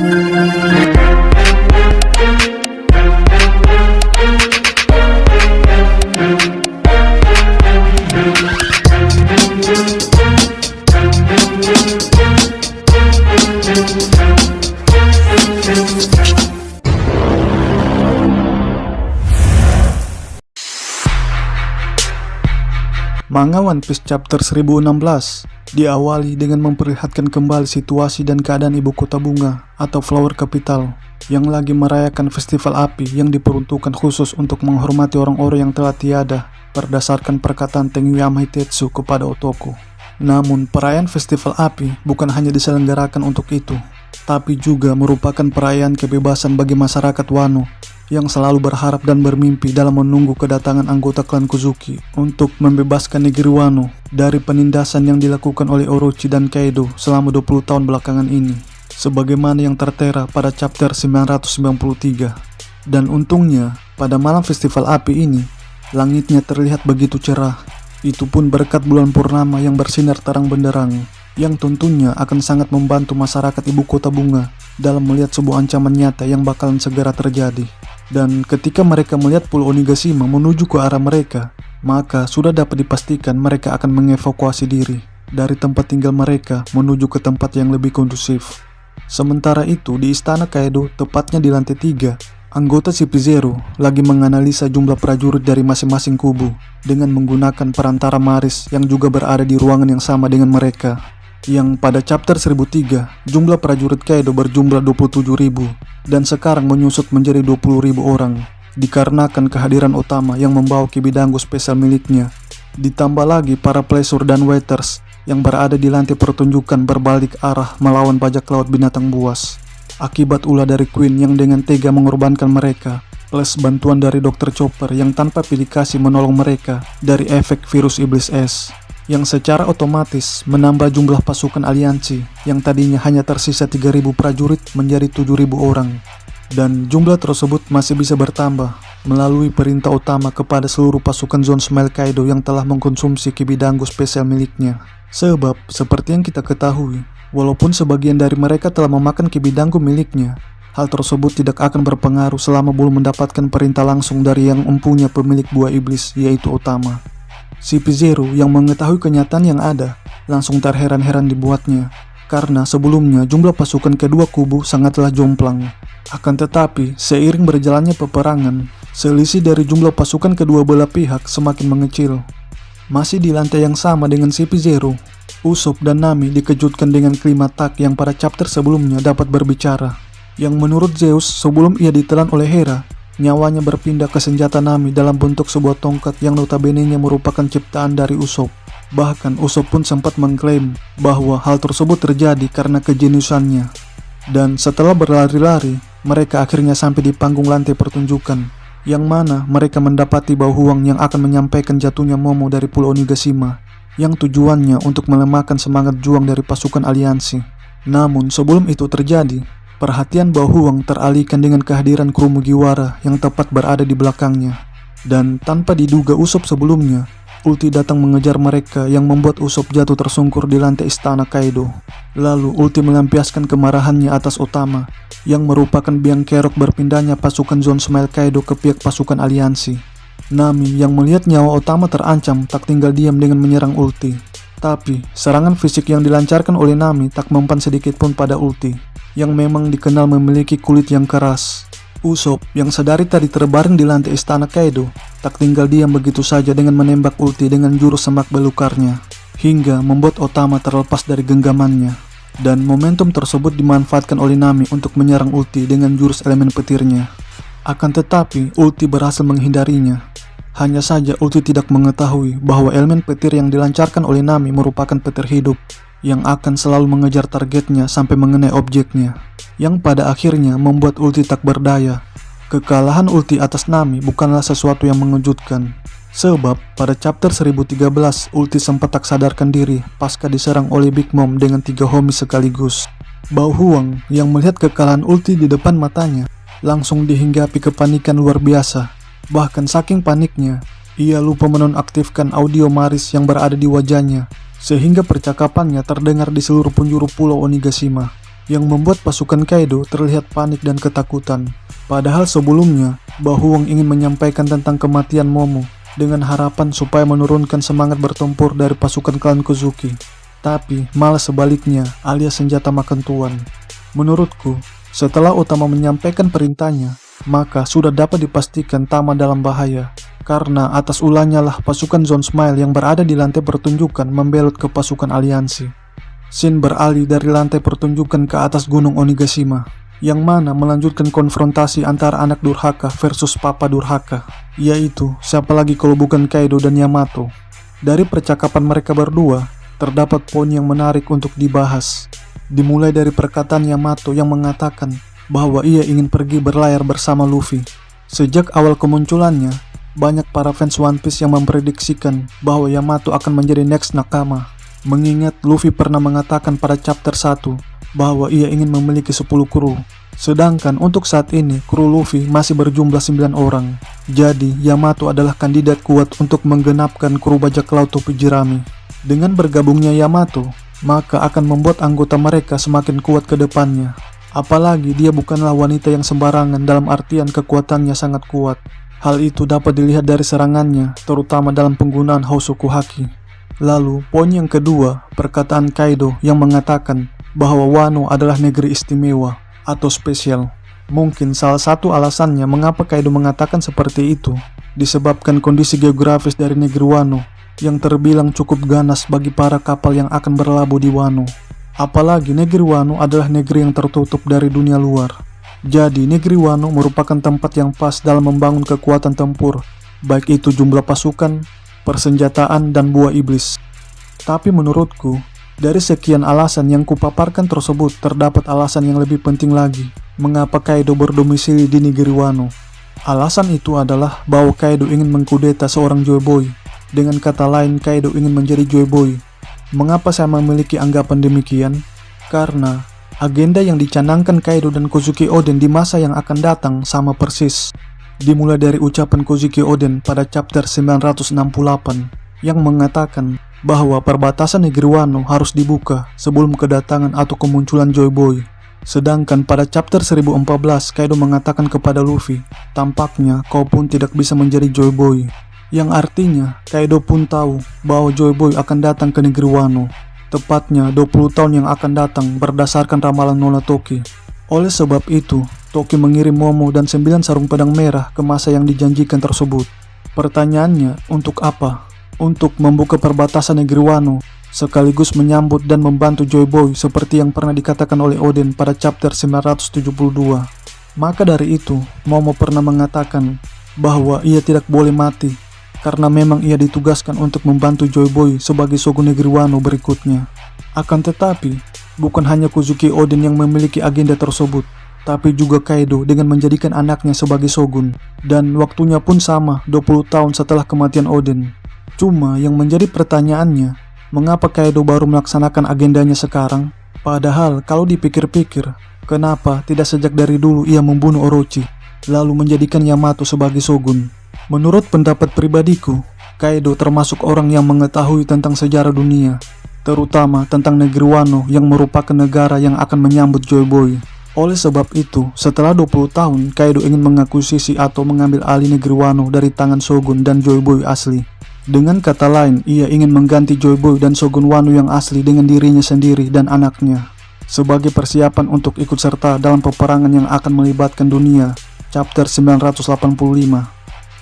Manga One Piece Chapter 1016 diawali dengan memperlihatkan kembali situasi dan keadaan ibu kota bunga atau Flower Capital yang lagi merayakan festival api yang diperuntukkan khusus untuk menghormati orang-orang yang telah tiada berdasarkan perkataan Tengyama Hitetsu kepada Otoko. Namun perayaan festival api bukan hanya diselenggarakan untuk itu, tapi juga merupakan perayaan kebebasan bagi masyarakat Wano yang selalu berharap dan bermimpi dalam menunggu kedatangan anggota klan Kozuki untuk membebaskan negeri Wano dari penindasan yang dilakukan oleh Orochi dan Kaido selama 20 tahun belakangan ini, sebagaimana yang tertera pada chapter 993. Dan untungnya, pada malam festival api ini, langitnya terlihat begitu cerah, itu pun berkat bulan purnama yang bersinar terang benderang, yang tentunya akan sangat membantu masyarakat ibu kota bunga dalam melihat sebuah ancaman nyata yang bakalan segera terjadi. Dan ketika mereka melihat Pulau Onigashima menuju ke arah mereka, maka sudah dapat dipastikan mereka akan mengevakuasi diri dari tempat tinggal mereka menuju ke tempat yang lebih kondusif. Sementara itu di istana Kaido, tepatnya di lantai 3, anggota CP0 lagi menganalisa jumlah prajurit dari masing-masing kubu dengan menggunakan perantara Maris yang juga berada di ruangan yang sama dengan mereka. Yang pada chapter 1003, jumlah prajurit Kaido berjumlah 27.000 dan sekarang menyusut menjadi 20.000 orang dikarenakan kehadiran utama yang membawa kibidango spesial miliknya. Ditambah lagi para pleasure dan waiters yang berada di lantai pertunjukan berbalik arah melawan bajak laut binatang buas. Akibat ulah dari Queen yang dengan tega mengorbankan mereka, plus bantuan dari Dr. Chopper yang tanpa pilih kasih menolong mereka dari efek virus iblis es, yang secara otomatis menambah jumlah pasukan aliansi yang tadinya hanya tersisa 3.000 prajurit menjadi 7.000 orang. Dan jumlah tersebut masih bisa bertambah melalui perintah utama kepada seluruh pasukan Zone Smile Kaido yang telah mengkonsumsi kibidango spesial miliknya. Sebab, seperti yang kita ketahui, walaupun sebagian dari mereka telah memakan kibidango miliknya, hal tersebut tidak akan berpengaruh selama belum mendapatkan perintah langsung dari yang empunya pemilik buah iblis, yaitu Otama. CP0 yang mengetahui kenyataan yang ada langsung terheran-heran dibuatnya, karena sebelumnya jumlah pasukan kedua kubu sangatlah jomplang. Akan tetapi, seiring berjalannya peperangan, selisih dari jumlah pasukan kedua belah pihak semakin mengecil. Masih di lantai yang sama dengan CP0, Usopp dan Nami dikejutkan dengan klimatak yang pada chapter sebelumnya dapat berbicara, yang menurut Zeus sebelum ia ditelan oleh Hera, nyawanya berpindah ke senjata Nami dalam bentuk sebuah tongkat yang notabene-nya merupakan ciptaan dari Usopp. Bahkan Usopp pun sempat mengklaim bahwa hal tersebut terjadi karena kejeniusannya. Dan setelah berlari-lari, mereka akhirnya sampai di panggung lantai pertunjukan, yang mana mereka mendapati Bauhuang yang akan menyampaikan jatuhnya Momo dari Pulau Onigashima, yang tujuannya untuk melemahkan semangat juang dari pasukan aliansi. Namun sebelum itu terjadi, perhatian Bauhuang teralihkan dengan kehadiran kru Mugiwara yang tepat berada di belakangnya. Dan tanpa diduga Usopp sebelumnya, ulti datang mengejar mereka yang membuat Usopp jatuh tersungkur di lantai istana Kaido. Lalu ulti melampiaskan kemarahannya atas Otama, yang merupakan biang kerok berpindahnya pasukan Zone Smile Kaido ke pihak pasukan aliansi. Nami yang melihat nyawa Otama terancam tak tinggal diam dengan menyerang ulti. Tapi serangan fisik yang dilancarkan oleh Nami tak mempan sedikit pun pada ulti, yang memang dikenal memiliki kulit yang keras. Usopp yang sedari tadi terbaring di lantai istana Kaido tak tinggal diam begitu saja dengan menembak ulti dengan jurus semak belukarnya, hingga membuat Otama terlepas dari genggamannya. Dan momentum tersebut dimanfaatkan oleh Nami untuk menyerang ulti dengan jurus elemen petirnya. Akan tetapi ulti berhasil menghindarinya. Hanya saja ulti tidak mengetahui bahwa elemen petir yang dilancarkan oleh Nami merupakan petir hidup yang akan selalu mengejar targetnya sampai mengenai objeknya, yang pada akhirnya membuat ulti tak berdaya. Kekalahan ulti atas Nami bukanlah sesuatu yang mengejutkan, sebab pada chapter 1013 ulti sempat tak sadarkan diri pasca diserang oleh Big Mom dengan 3 homies sekaligus. Bauhuang yang melihat kekalahan ulti di depan matanya langsung dihinggapi kepanikan luar biasa. Bahkan saking paniknya, ia lupa menonaktifkan audio Maris yang berada di wajahnya, sehingga percakapannya terdengar di seluruh penjuru Pulau Onigashima. yang membuat pasukan Kaido terlihat panik dan ketakutan. Padahal sebelumnya, Bahuang ingin menyampaikan tentang kematian Momo dengan harapan supaya menurunkan semangat bertempur dari pasukan klan Kozuki. Tapi malah sebaliknya, alias senjata makan tuan. Menurutku, setelah Otama menyampaikan perintahnya, maka sudah dapat dipastikan Tama dalam bahaya. Karena atas ulahnya lah pasukan Zone Smile yang berada di lantai pertunjukan membelot ke pasukan aliansi. Shin beralih dari lantai pertunjukan ke atas gunung Onigashima, yang mana melanjutkan konfrontasi antara anak durhaka versus papa durhaka, yaitu siapa lagi kalau bukan Kaido dan Yamato. Dari percakapan mereka berdua, terdapat poin yang menarik untuk dibahas. Dimulai dari perkataan Yamato yang mengatakan bahwa ia ingin pergi berlayar bersama Luffy. Sejak awal kemunculannya, banyak para fans One Piece yang memprediksikan bahwa Yamato akan menjadi next Nakama. Mengingat Luffy pernah mengatakan pada chapter 1 bahwa ia ingin memiliki 10 kru. Sedangkan untuk saat ini, kru Luffy masih berjumlah 9 orang. Jadi, Yamato adalah kandidat kuat untuk menggenapkan kru bajak laut topi jerami. Dengan bergabungnya Yamato, maka akan membuat anggota mereka semakin kuat ke depannya. Apalagi dia bukanlah wanita yang sembarangan dalam artian kekuatannya sangat kuat. Hal itu dapat dilihat dari serangannya, terutama dalam penggunaan Hosoku Haki. Lalu, poin yang kedua, perkataan Kaido yang mengatakan bahwa Wano adalah negeri istimewa atau spesial. Mungkin salah satu alasannya mengapa Kaido mengatakan seperti itu disebabkan kondisi geografis dari negeri Wano yang terbilang cukup ganas bagi para kapal yang akan berlabuh di Wano. Apalagi negeri Wano adalah negeri yang tertutup dari dunia luar. Jadi negeri Wano merupakan tempat yang pas dalam membangun kekuatan tempur, baik itu jumlah pasukan, persenjataan, dan buah iblis. Tapi menurutku, dari sekian alasan yang kupaparkan tersebut, terdapat alasan yang lebih penting lagi mengapa Kaido berdomisili di negeri Wano. Alasan itu adalah bahwa Kaido ingin mengkudeta seorang Joy Boy. Dengan kata lain, Kaido ingin menjadi Joy Boy. Mengapa saya memiliki anggapan demikian? Karena agenda yang dicanangkan Kaido dan Kozuki Oden di masa yang akan datang sama persis. Dimulai dari ucapan Kozuki Oden pada chapter 968 yang mengatakan bahwa perbatasan negeri Wano harus dibuka sebelum kedatangan atau kemunculan Joy Boy. Sedangkan pada chapter 1014 Kaido mengatakan kepada Luffy, tampaknya kau pun tidak bisa menjadi Joy Boy. Yang artinya Kaido pun tahu bahwa Joy Boy akan datang ke negeri Wano, tepatnya 20 tahun yang akan datang berdasarkan ramalan Nona Toki. Oleh sebab itu, Toki mengirim Momo dan 9 sarung pedang merah ke masa yang dijanjikan tersebut. Pertanyaannya, untuk apa? Untuk membuka perbatasan negeri Wano, sekaligus menyambut dan membantu Joy Boy seperti yang pernah dikatakan oleh Oden pada chapter 972. Maka dari itu, Momo pernah mengatakan bahwa ia tidak boleh mati, karena memang ia ditugaskan untuk membantu Joy Boy sebagai Shogun negeri Wano berikutnya. Akan tetapi, bukan hanya Kozuki Oden yang memiliki agenda tersebut, tapi juga Kaido dengan menjadikan anaknya sebagai Shogun. Dan waktunya pun sama, 20 tahun setelah kematian Oden. Cuma yang menjadi pertanyaannya, mengapa Kaido baru melaksanakan agendanya sekarang? Padahal kalau dipikir-pikir, kenapa tidak sejak dari dulu ia membunuh Orochi, lalu menjadikan Yamato sebagai Shogun? Menurut pendapat pribadiku, Kaido termasuk orang yang mengetahui tentang sejarah dunia, terutama tentang negeri Wano yang merupakan negara yang akan menyambut Joy Boy. Oleh sebab itu, setelah 20 tahun, Kaido ingin mengakuisisi atau mengambil alih negeri Wano dari tangan Shogun dan Joy Boy asli. Dengan kata lain, ia ingin mengganti Joy Boy dan Shogun Wano yang asli dengan dirinya sendiri dan anaknya, sebagai persiapan untuk ikut serta dalam peperangan yang akan melibatkan dunia. Chapter 985.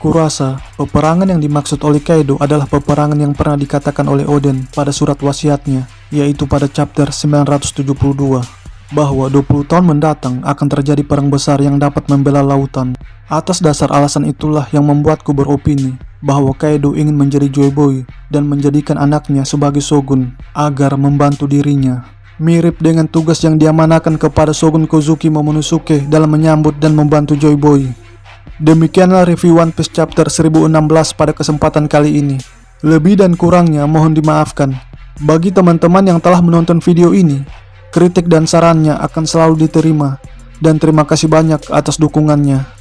Kurasa, peperangan yang dimaksud oleh Kaido adalah peperangan yang pernah dikatakan oleh Oden pada surat wasiatnya, yaitu pada chapter 972. Bahwa 20 tahun mendatang akan terjadi perang besar yang dapat membela lautan. Atas dasar alasan itulah yang membuatku beropini bahwa Kaido ingin menjadi Joy Boy dan menjadikan anaknya sebagai Shogun agar membantu dirinya. Mirip dengan tugas yang diamanahkan kepada Shogun Kozuki Momonosuke dalam menyambut dan membantu Joy Boy. Demikianlah review One Piece chapter 1016 pada kesempatan kali ini. Lebih dan kurangnya mohon dimaafkan. Bagi teman-teman yang telah menonton video ini, kritik dan sarannya akan selalu diterima, dan terima kasih banyak atas dukungannya.